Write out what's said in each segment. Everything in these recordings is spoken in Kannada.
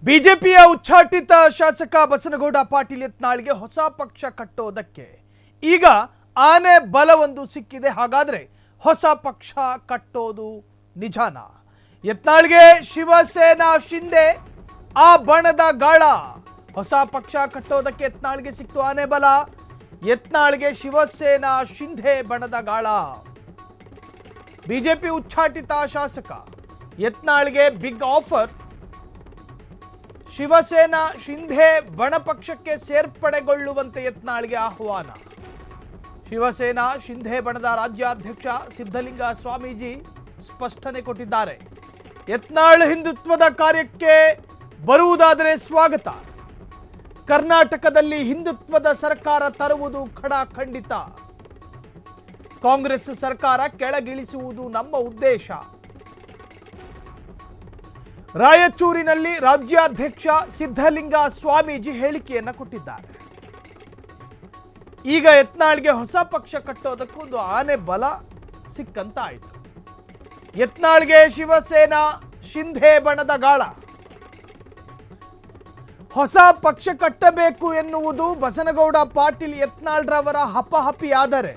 ಬಿಜೆಪಿಯ ಉಚ್ಚಾಟಿತ ಶಾಸಕ ಬಸನಗೌಡ ಪಾಟೀಲ್ ಯತ್ನಾಳ್ಗೆ ಹೊಸ ಪಕ್ಷ ಕಟ್ಟೋದಕ್ಕೆ ಈಗ ಆನೆ ಬಲವೊಂದು ಸಿಕ್ಕಿದೆ. ಹಾಗಾದ್ರೆ ಹೊಸ ಪಕ್ಷ ಕಟ್ಟೋದು ನಿಜಾನ? ಯತ್ನಾಳ್ಗೆ ಶಿವಸೇನಾ ಶಿಂದೆ ಆ ಬಣದ ಗಾಳ. ಹೊಸ ಪಕ್ಷ ಕಟ್ಟೋದಕ್ಕೆ ಯತ್ನಾಳ್ಗೆ ಸಿಕ್ತು ಆನೆ ಬಲ. ಯತ್ನಾಳ್ಗೆ ಶಿವಸೇನಾ ಶಿಂದೆ ಬಣದ ಗಾಳ. ಬಿಜೆಪಿ ಉಚ್ಚಾಟಿತ ಶಾಸಕ ಯತ್ನಾಳ್ಗೆ ಬಿಗ್ ಆಫರ್. ಶಿವಸೇನಾ ಶಿಂಧೆ ಬಣ ಪಕ್ಷಕ್ಕೆ ಸೇರ್ಪಡೆಗೊಳ್ಳುವಂತೆ ಯತ್ನಾಳ್ಗೆ ಆಹ್ವಾನ. ಶಿವಸೇನಾ ಶಿಂಧೆ ಬಣದ ರಾಜ್ಯಾಧ್ಯಕ್ಷ ಸಿದ್ಧಲಿಂಗ ಸ್ವಾಮೀಜಿ ಸ್ಪಷ್ಟನೆ ಕೊಟ್ಟಿದ್ದಾರೆ. ಯತ್ನಾಳ್ ಹಿಂದುತ್ವದ ಕಾರ್ಯಕ್ಕೆ ಬರುವುದಾದರೆ ಸ್ವಾಗತ. ಕರ್ನಾಟಕದಲ್ಲಿ ಹಿಂದುತ್ವದ ಸರ್ಕಾರ ತರುವುದು ಖಂಡಿತ. ಕಾಂಗ್ರೆಸ್ ಸರ್ಕಾರ ಕೆಳಗಿಳಿಸುವುದು ನಮ್ಮ ಉದ್ದೇಶ. ರಾಯಚೂರಿನಲ್ಲಿ ರಾಜ್ಯಾಧ್ಯಕ್ಷ ಸಿದ್ಧಲಿಂಗ ಸ್ವಾಮೀಜಿ ಹೇಳಿಕೆಯನ್ನು ಕೊಟ್ಟಿದ್ದಾರೆ. ಈಗ ಯತ್ನಾಳ್ಗೆ ಹೊಸ ಪಕ್ಷ ಕಟ್ಟೋದಕ್ಕೂ ಒಂದು ಆನೆ ಬಲ ಸಿಕ್ಕಂತ ಆಯಿತು. ಯತ್ನಾಳ್ಗೆ ಶಿವಸೇನಾ ಶಿಂಧೆ ಬಣದ ಗಾಳ. ಹೊಸ ಪಕ್ಷ ಕಟ್ಟಬೇಕು ಎನ್ನುವುದು ಬಸನಗೌಡ ಪಾಟೀಲ್ ಯತ್ನಾಳ್ರವರ ಹಪಹಪಿಯಾದರೆ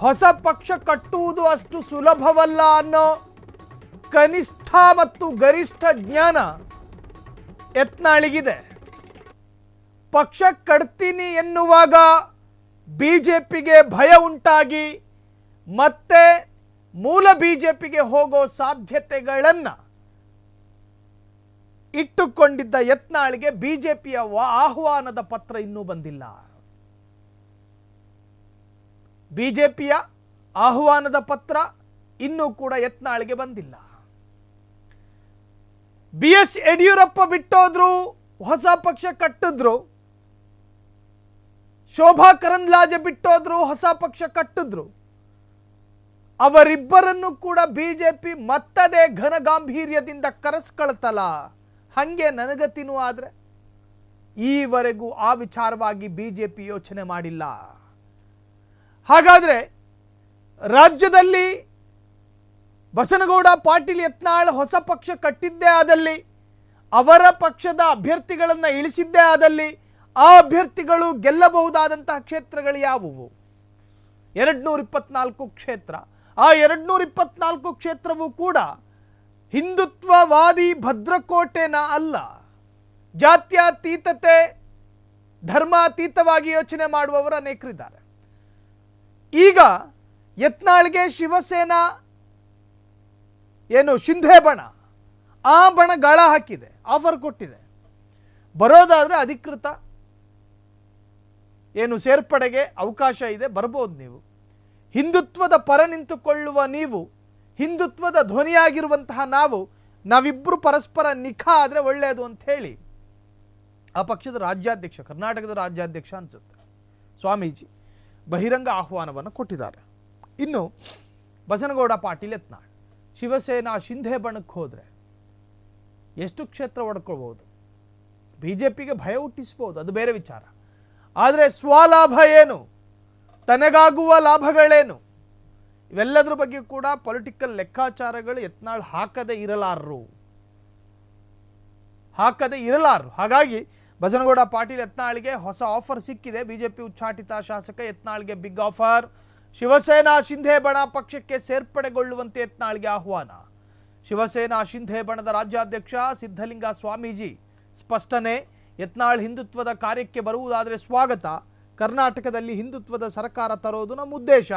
ಹೊಸ ಪಕ್ಷ ಕಟ್ಟುವುದು ಅಷ್ಟು ಸುಲಭವಲ್ಲ ಅನ್ನೋ ಕನಿಷ್ಠ ಮತ್ತು ಗರಿಷ್ಠ ಜ್ಞಾನ ಯತ್ನಾಳಿಗಿದೆ. ಪಕ್ಷ ಕಟ್ತೀನಿ ಎನ್ನುವಾಗ ಬಿಜೆಪಿಗೆ ಭಯ ಉಂಟಾಗಿ ಮತ್ತೆ ಮೂಲ ಬಿಜೆಪಿಗೆ ಹೋಗೋ ಸಾಧ್ಯತೆಗಳನ್ನು ಇಟ್ಟುಕೊಂಡಿದ್ದ ಯತ್ನಾಳ್ಗೆ ಬಿಜೆಪಿಯ ಆಹ್ವಾನದ ಪತ್ರ ಇನ್ನೂ ಬಂದಿಲ್ಲ. ಬಿಜೆಪಿಯ ಆಹ್ವಾನದ ಪತ್ರ ಇನ್ನೂ ಕೂಡ ಯತ್ನಾಳ್ಗೆ ಬಂದಿಲ್ಲ. BS ಯಡಿಯೂರಪ್ಪ ಬಿಟ್ಟೋದ್ರು, ಹೊಸ ಪಕ್ಷ ಕಟ್ಟಿದ್ರು. ಶೋಭಾ ಕರಂದ್ಲಾಜೆ ಬಿಟ್ಟೋದ್ರು, ಹೊಸ ಪಕ್ಷ ಕಟ್ಟಿದ್ರು. ಅವರಿಬ್ಬರನ್ನು ಕೂಡ ಬಿಜೆಪಿ ಮತ್ತದೇ ಘನ ಗಾಂಭೀರ್ಯದಿಂದ ಕರೆಸ್ಕೊಳ್ತಲ್ಲ. ಹಂಗೆ ನನಗತಿನೂ ಆದ್ರೆ ಈವರೆಗೂ ಆ ವಿಚಾರವಾಗಿ ಬಿಜೆಪಿ ಯೋಚನೆ ಮಾಡಿಲ್ಲ. ಹಾಗಾದ್ರೆ ರಾಜ್ಯದಲ್ಲಿ ಬಸನಗೌಡ ಪಾಟೀಲ್ ಯತ್ನಾಳ್ ಹೊಸ ಪಕ್ಷ ಕಟ್ಟಿದ್ದೇ ಆದಲ್ಲಿ, ಅವರ ಪಕ್ಷದ ಅಭ್ಯರ್ಥಿಗಳನ್ನು ಇಳಿಸಿದ್ದೇ ಆದಲ್ಲಿ, ಆ ಅಭ್ಯರ್ಥಿಗಳು ಗೆಲ್ಲಬಹುದಾದಂತಹ ಕ್ಷೇತ್ರಗಳು ಯಾವುವು? 224 ಕ್ಷೇತ್ರ. ಆ 224 ಕ್ಷೇತ್ರವೂ ಕೂಡ ಹಿಂದುತ್ವವಾದಿ ಭದ್ರಕೋಟೆನ ಅಲ್ಲ. ಜಾತ್ಯತೀತತೆ, ಧರ್ಮಾತೀತವಾಗಿ ಯೋಚನೆ ಮಾಡುವವರು ಅನೇಕರಿದ್ದಾರೆ. ಈಗ ಯತ್ನಾಳ್ಗೆ ಶಿವಸೇನಾ ಶಿಂಧೆ ಬಣ, ಆ ಬಣ ಗಾಳ ಹಾಕಿದೆ, ಆಫರ್ ಕೊಟ್ಟಿದೆ. ಬರೋದಾದ್ರೆ ಅಧಿಕೃತ ಸೇರ್ಪಡೆಗೆ ಅವಕಾಶ ಇದೆ, ಬರ್ಬೋದು. ನೀವು ಹಿಂದುತ್ವದ ಪರ ನಿಂತುಕೊಳ್ಳುವ ನೀವು, ಹಿಂದುತ್ವದ ಧ್ವನಿಯಾಗಿರುವಂತಹ ನಾವಿಬ್ಬರು ಪರಸ್ಪರ ನಿಖಾ ಆದರೆ ಒಳ್ಳೆಯದು ಅಂತ ಹೇಳಿ ಆ ಪಕ್ಷದ ರಾಜ್ಯಾಧ್ಯಕ್ಷ, ಕರ್ನಾಟಕದ ರಾಜ್ಯಾಧ್ಯಕ್ಷ ಅನ್ಸುತ್ತೆ, ಸ್ವಾಮೀಜಿ ಬಹಿರಂಗ ಆಹ್ವಾನವನ್ನು ಕೊಟ್ಟಿದ್ದಾರೆ. ಇನ್ನು ಬಸನಗೌಡ ಪಾಟೀಲ್ ಯತ್ನಾಳ್ ಶಿವಸೇನಾ ಶಿಂಧೆ ಬಣಕ್ಕೆ ಹೋದರೆ ಎಷ್ಟು ಕ್ಷೇತ್ರ ಒಡ್ಕೊಳ್ಬೋದು? ಬಿಜೆಪಿಗೆ ಭಯ ಹುಟ್ಟಿಸ್ಬೋದು, ಅದು ಬೇರೆ ವಿಚಾರ. ಆದರೆ ಸ್ವಲಾಭ ಏನು, ತನಗಾಗುವ ಲಾಭಗಳೇನು, ಇವೆಲ್ಲದರ ಬಗ್ಗೆ ಕೂಡ ಪೊಲಿಟಿಕಲ್ ಲೆಕ್ಕಾಚಾರಗಳು ಯತ್ನಾಳ್ ಹಾಕದೇ ಇರಲಾರರು. ಹಾಗಾಗಿ ಬಸನಗೌಡ ಪಾಟೀಲ್ ಯತ್ನಾಳ್ಗೆ ಹೊಸ ಆಫರ್ ಸಿಕ್ಕಿದೆ. ಬಿಜೆಪಿ ಉಚ್ಚಾಟಿತ ಶಾಸಕ ಯತ್ನಾಳ್ಗೆ ಬಿಗ್ ಆಫರ್. ಶಿವಸೇನಾ ಶಿಂಧೆ ಬಣ ಪಕ್ಷಕ್ಕೆ ಸೇರ್ಪಡೆಗೊಳ್ಳುವಂತೆ ಯತ್ನಾಳ್ಗೆ ಆಹ್ವಾನ. ಶಿವಸೇನಾ ಶಿಂಧೆ ಬಣದ ರಾಜ್ಯಾಧ್ಯಕ್ಷ ಸಿದ್ಧಲಿಂಗ ಸ್ವಾಮೀಜಿ ಸ್ಪಷ್ಟನೆ. ಯತ್ನಾಳ್ ಹಿಂದುತ್ವದ ಕಾರ್ಯಕ್ಕೆ ಬರುವುದಾದರೆ ಸ್ವಾಗತ. ಕರ್ನಾಟಕದಲ್ಲಿ ಹಿಂದುತ್ವದ ಸರ್ಕಾರ ತರೋದು ನಮ್ಮ ಉದ್ದೇಶ.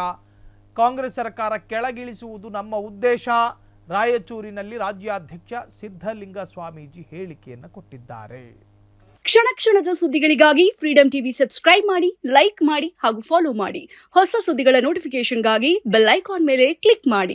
ಕಾಂಗ್ರೆಸ್ ಸರ್ಕಾರ ಕೆಳಗಿಳಿಸುವುದು ನಮ್ಮ ಉದ್ದೇಶ. ರಾಯಚೂರಿನಲ್ಲಿ ರಾಜ್ಯಾಧ್ಯಕ್ಷ ಸಿದ್ಧಲಿಂಗ ಸ್ವಾಮೀಜಿ ಹೇಳಿಕೆಯನ್ನು ಕೊಟ್ಟಿದ್ದಾರೆ. ಕ್ಷಣ ಕ್ಷಣದ ಸುದ್ದಿಗಳಿಗಾಗಿ ಫ್ರೀಡಂ ಟಿವಿ ಸಬ್ಸ್ಕ್ರೈಬ್ ಮಾಡಿ, ಲೈಕ್ ಮಾಡಿ ಹಾಗೂ ಫಾಲೋ ಮಾಡಿ. ಹೊಸ ಸುದ್ದಿಗಳ ನೋಟಿಫಿಕೇಶನ್ಗಾಗಿ ಬೆಲ್ ಐಕಾನ್ ಮೇಲೆ ಕ್ಲಿಕ್ ಮಾಡಿ.